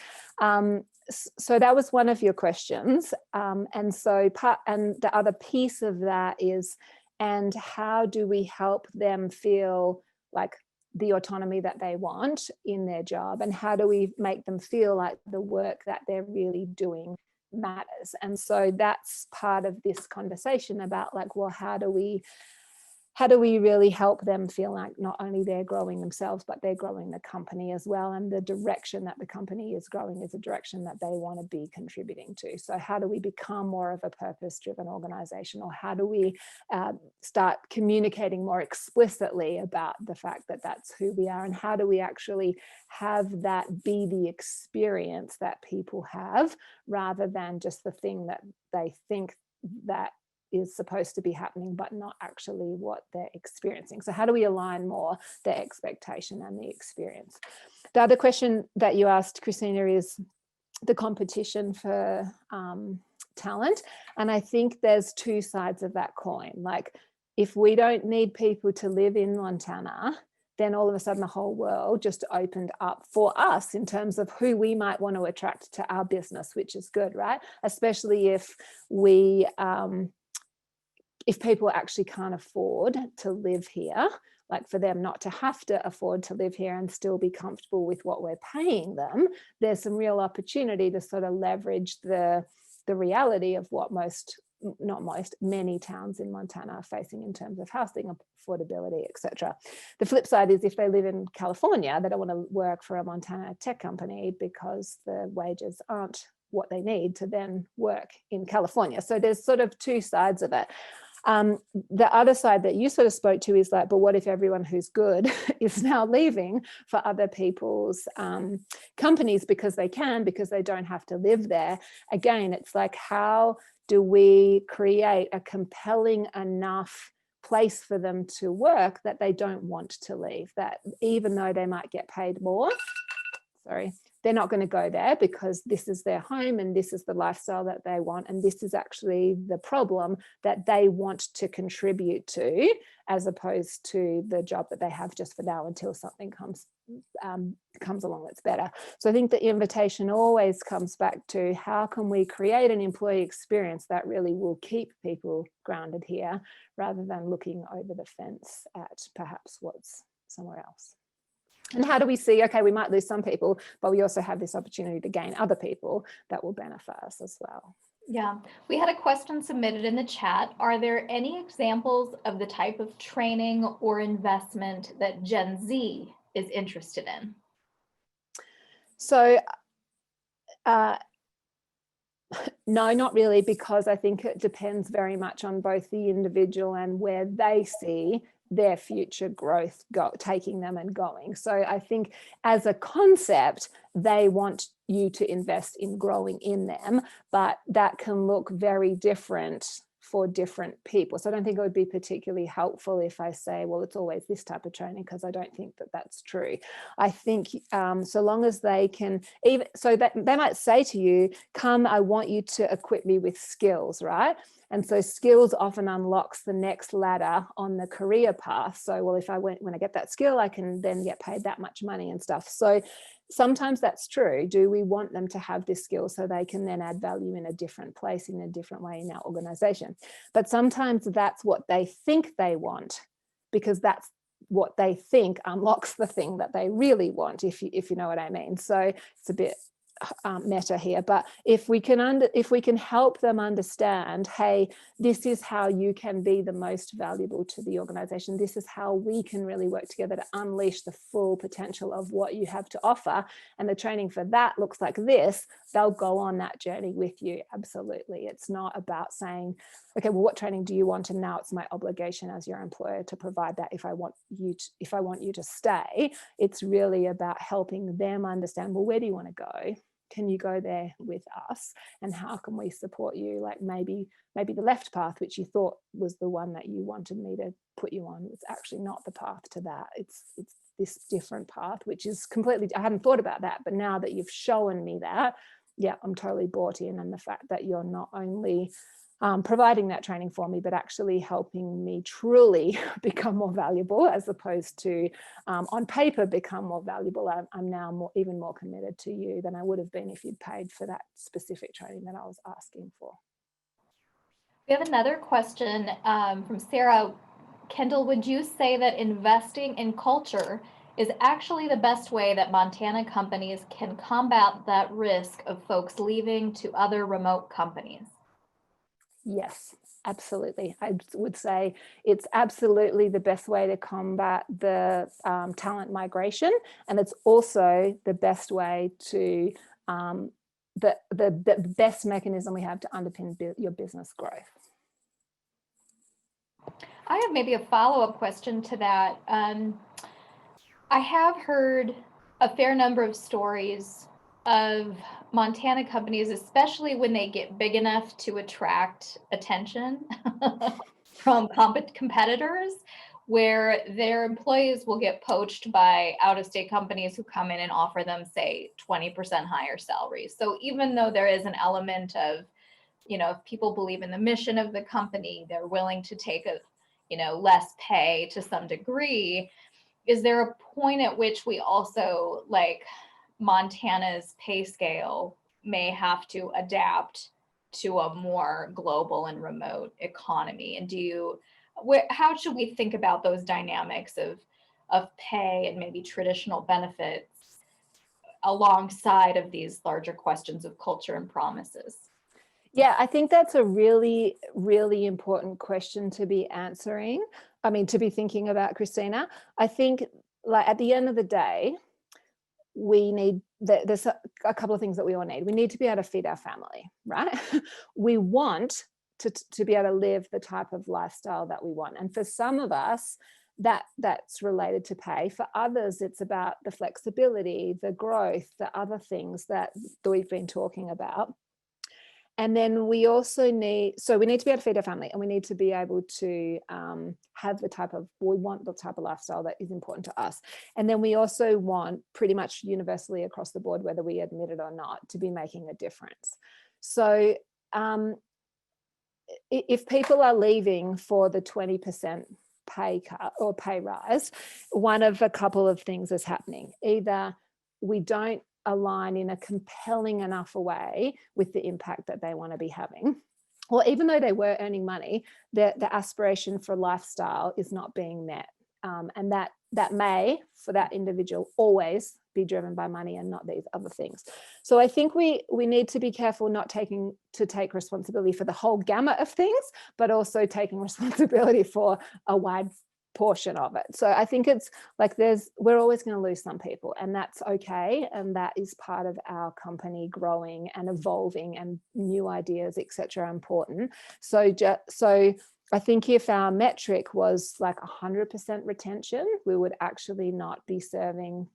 So that was one of your questions. And the other piece of that is, and how do we help them feel like the autonomy that they want in their job, and how do we make them feel like the work that they're really doing matters? And so that's part of this conversation about like, well, how do we really help them feel like not only they're growing themselves, but they're growing the company as well, and the direction that the company is growing is a direction that they want to be contributing to. So how do we become more of a purpose-driven organization, or how do we start communicating more explicitly about the fact that that's who we are, and how do we actually have that be the experience that people have, rather than just the thing that they think that is supposed to be happening, but not actually what they're experiencing. So how do we align more the expectation and the experience? The other question that you asked, Christina, is the competition for talent. And I think there's two sides of that coin. Like, if we don't need people to live in Montana, then all of a sudden the whole world just opened up for us in terms of who we might want to attract to our business, which is good, right? Especially if we if people actually can't afford to live here, like for them not to have to afford to live here and still be comfortable with what we're paying them, there's some real opportunity to sort of leverage the reality of what most not most, many towns in Montana are facing in terms of housing affordability, etc. The flip side is if they live in California, they don't want to work for a Montana tech company because the wages aren't what they need to then work in California. So there's sort of two sides of it. The other side that you sort of spoke to is like, but what if everyone who's good is now leaving for other people's companies because they don't have to live there? Again, it's like, how do we create a compelling enough place for them to work that they don't want to leave, that even though they might get paid more, they're not going to go there because this is their home and this is the lifestyle that they want, and this is actually the problem that they want to contribute to, as opposed to the job that they have just for now until something comes along that's better. So I think the invitation always comes back to, how can we create an employee experience that really will keep people grounded here, rather than looking over the fence at perhaps what's somewhere else. And how do we see, okay, we might lose some people, but we also have this opportunity to gain other people that will benefit us as well.
Yeah, we had a question submitted in the chat. Are there any examples of the type of training or investment that Gen Z is interested in?
So, no, not really, because I think it depends very much on both the individual and where they see their future growth taking them and going. So I think as a concept, they want you to invest in growing in them, but that can look very different for different people. So I don't think it would be particularly helpful if I say, well, it's always this type of training, because I don't think that that's true. I think so long as they can, even so that they might say to you, come, I want you to equip me with skills, right? And so skills often unlocks the next ladder on the career path. So, well, when I get that skill, I can then get paid that much money and stuff. So sometimes that's true. Do we want them to have this skill so they can then add value in a different place, in a different way in our organization? But sometimes that's what they think they want, because that's what they think unlocks the thing that they really want, if you know what I mean. So it's a bit meta here, but if we can help them understand, hey, this is how you can be the most valuable to the organization, this is how we can really work together to unleash the full potential of what you have to offer, and the training for that looks like this, they'll go on that journey with you. Absolutely. It's not about saying, okay, well, what training do you want, and now it's my obligation as your employer to provide that if I want you to stay. It's really about helping them understand, well, where do you want to go? Can you go there with us, and how can we support you? Like maybe the left path, which you thought was the one that you wanted me to put you on, it's actually not the path to that. It's this different path, which is completely, I hadn't thought about that, but now that you've shown me that, yeah, I'm totally bought in. And the fact that you're not only providing that training for me, but actually helping me truly become more valuable, as opposed to on paper become more valuable. I'm now even more committed to you than I would have been if you'd paid for that specific training that I was asking for.
We have another question from Sarah. Kendall, would you say that investing in culture is actually the best way that Montana companies can combat that risk of folks leaving to other remote companies?
Yes, absolutely. I would say it's absolutely the best way to combat the talent migration, and it's also the best way to the best mechanism we have to underpin your business growth.
I have maybe a follow-up question to that. I have heard a fair number of stories of Montana companies, especially when they get big enough to attract attention from competitors, where their employees will get poached by out-of-state companies who come in and offer them, say, 20% higher salaries. So even though there is an element of, if people believe in the mission of the company, they're willing to take less pay to some degree. Is there a point at which we also, like, Montana's pay scale may have to adapt to a more global and remote economy? And how should we think about those dynamics of pay and maybe traditional benefits alongside of these larger questions of culture and promises?
Yeah, I think that's a really, really important question to be answering. I mean, to be thinking about, Christina. I think, like, at the end of the day, we need, there's a couple of things that we all need. We need to be able to feed our family, right? We want to be able to live the type of lifestyle that we want. And for some of us, that's related to pay. For others, it's about the flexibility, the growth, the other things that we've been talking about. And then we also need, so we need to be able to feed our family, and we need to be able to have we want the type of lifestyle that is important to us. And then we also want, pretty much universally across the board, whether we admit it or not, to be making a difference. So if people are leaving for the 20% pay cut or pay rise, one of a couple of things is happening. Either we don't align in a compelling enough a way with the impact that they want to be having, or even though they were earning money, the aspiration for lifestyle is not being met. And that may, for that individual, always be driven by money and not these other things. So I think we need to be careful not to take responsibility for the whole gamut of things, but also taking responsibility for a wide portion of it. So I think it's like we're always going to lose some people, and that's okay, and that is part of our company growing and evolving, and new ideas, etc., are important. So I think if our metric was like 100% retention, we would actually not be serving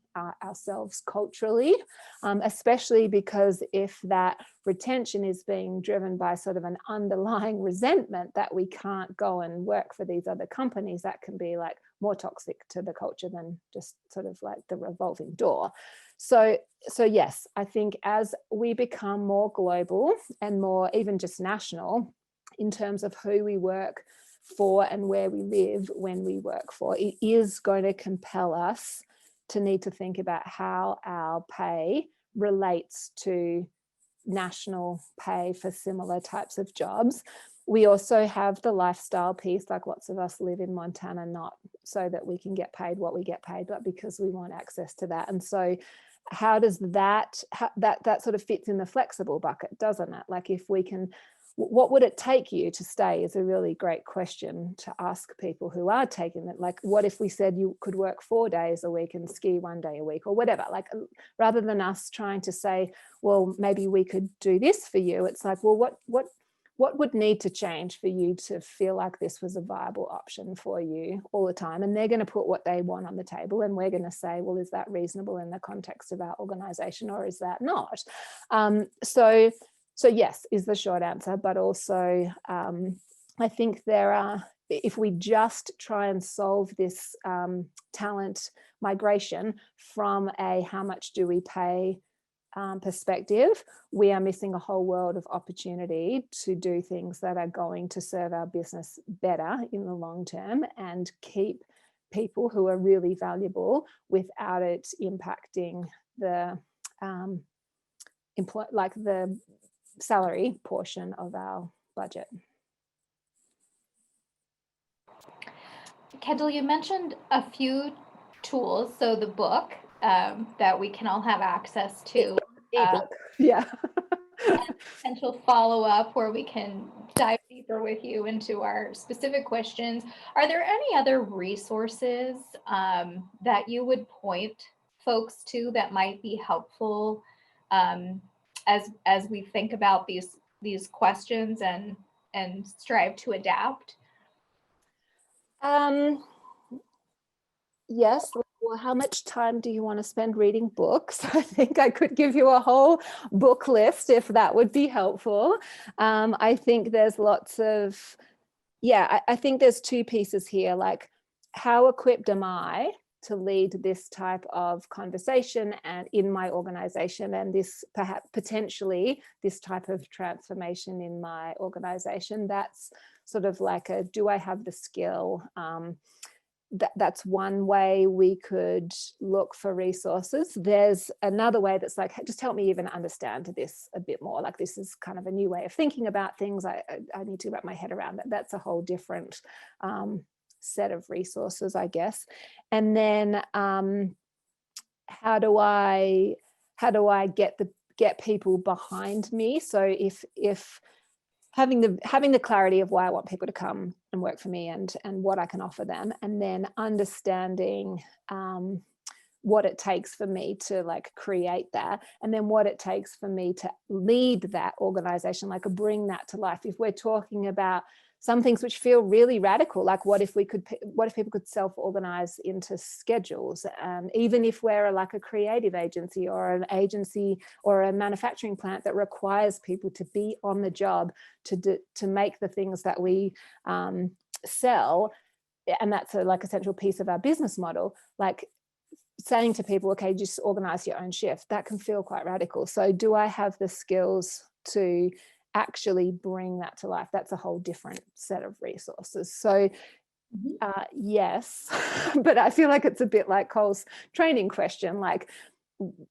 ourselves culturally, especially because if that retention is being driven by sort of an underlying resentment that we can't go and work for these other companies, that can be like more toxic to the culture than just sort of like the revolving door. So yes, I think as we become more global and more even just national in terms of who we work for and where we live when we work for, it is going to compel us to need to think about how our pay relates to national pay for similar types of jobs. We also have the lifestyle piece, like lots of us live in Montana, not so that we can get paid what we get paid, but because we want access to that. And so how does that sort of fits in the flexible bucket, doesn't it? Like, if we can, what would it take you to stay is a really great question to ask people who are taking it. Like, what if we said you could work 4 days a week and ski 1 day a week or whatever? Like, rather than us trying to say, well, maybe we could do this for you, it's like, well, what would need to change for you to feel like this was a viable option for you all the time? And they're going to put what they want on the table, and we're going to say, well, is that reasonable in the context of our organization, or is that not? So yes is the short answer, but also I think if we just try and solve this talent migration from a how much do we pay perspective, we are missing a whole world of opportunity to do things that are going to serve our business better in the long term and keep people who are really valuable without it impacting the the salary portion of our budget.
Kendall, you mentioned a few tools. So the book that we can all have access to.
Yeah.
Potential follow-up where we can dive deeper with you into our specific questions. Are there any other resources that you would point folks to that might be helpful as we think about these questions and strive to adapt?
Yes. Well, how much time do you want to spend reading books? I think I could give you a whole book list if that would be helpful. I think there's lots of, I think there's two pieces here. Like, how equipped am I to lead this type of conversation and in my organization, and this potentially this type of transformation in my organization? That's sort of like do I have the skill? That's one way we could look for resources. There's another way that's like, just help me even understand this a bit more. Like, this is kind of a new way of thinking about things. I need to wrap my head around that. That's a whole different set of resources, I guess. And then how do I get people behind me? So if having the clarity of why I want people to come and work for me and what I can offer them, and then understanding what it takes for me to like create that, and then what it takes for me to lead that organization, like bring that to life. If we're talking about some things which feel really radical, like what if people could self-organize into schedules, even if we're like a creative agency or an agency or a manufacturing plant that requires people to be on the job to make the things that we sell, and that's like a central piece of our business model, like saying to people, okay, just organize your own shift, that can feel quite radical. So do I have the skills to actually bring that to life? That's a whole different set of resources. So yes, but I feel like it's a bit like Cole's training question, like,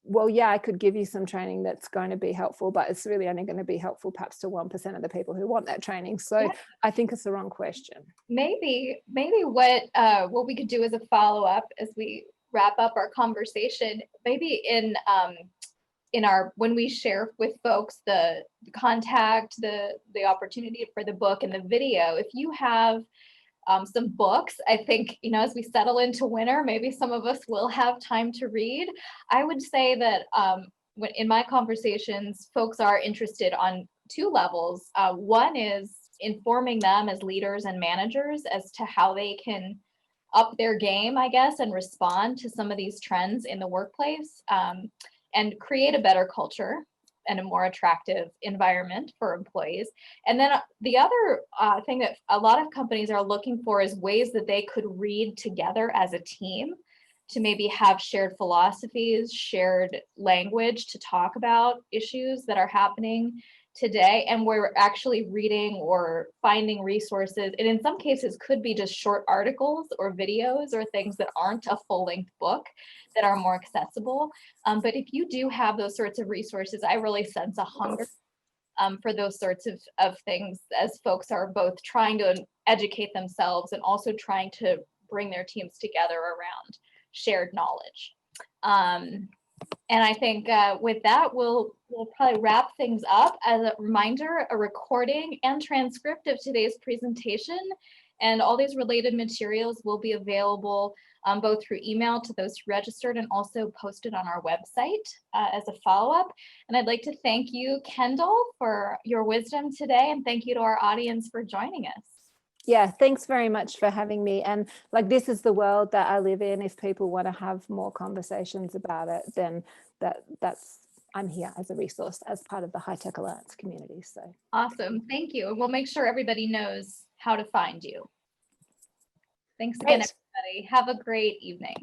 well, yeah, I could give you some training that's going to be helpful, but it's really only going to be helpful perhaps to 1% of the people who want that training. So I think it's the wrong question.
Maybe what we could do as a follow-up as we wrap up our conversation, maybe in our, when we share with folks the contact, the opportunity for the book and the video, if you have some books, I think, as we settle into winter, maybe some of us will have time to read. I would say that in my conversations, folks are interested on two levels. One is informing them as leaders and managers as to how they can up their game, I guess, and respond to some of these trends in the workplace, and create a better culture and a more attractive environment for employees. And then the other thing that a lot of companies are looking for is ways that they could read together as a team to maybe have shared philosophies, shared language to talk about issues that are happening today. And we're actually reading or finding resources, and in some cases could be just short articles or videos or things that aren't a full-length book that are more accessible. But if you do have those sorts of resources, I really sense a hunger for those sorts of things, as folks are both trying to educate themselves and also trying to bring their teams together around shared knowledge. And I think with that, we'll probably wrap things up. As a reminder, a recording and transcript of today's presentation and all these related materials will be available both through email to those registered and also posted on our website as a follow-up. And I'd like to thank you, Kendall, for your wisdom today, and thank you to our audience for joining us.
Yeah, thanks very much for having me. And like, this is the world that I live in. If people want to have more conversations about it, then I'm here as a resource, as part of the High Tech Alliance community. So
awesome, thank you. And we'll make sure everybody knows how to find you. Thanks again, everybody. Have a great evening.